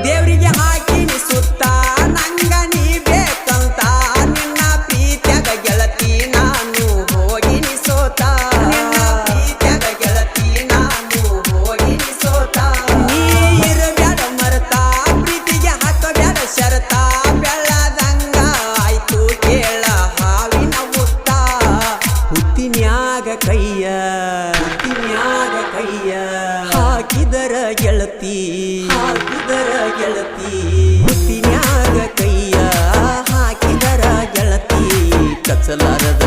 ದೇವರಿಗೆ ಹಾಕಿನಿ ಸುತ್ತ ನಂಗ ನೀ ಬೇಕಂತ ನಿನ್ನ ಪ್ರೀತ್ಯಾಗ ಗೆಳತಿ ನಾನು ಹೋಗಿನಿ ಸೋತ ನಿನ್ನ ಪ್ರೀತ್ಯಾಗ ಗೆಳತಿ ನಾನು ಹೋಗಿನಿ ಸೋತ ನೀ ಇರಬ್ಯಾಡ ಮರತ ಪ್ರೀತಿಗೆ ಹಾಕಬ್ಯಾಡ ಶರತ ಬೆಳ್ಳದಂಗ ಆಯ್ತು ಕೇಳ ಹಾವಿನ ಮುತ್ತ ಹುತ್ತಿನ್ಯಾಗ ಕೈಯ ಹಾಕಿದರ ಗೆಳತಿ ಹುತ್ತಿನ್ಯಾಗ ಕೈಯ ಹಾಕಿದರ ಗೆಳತಿ ಕಚ್ಚಲಾರದ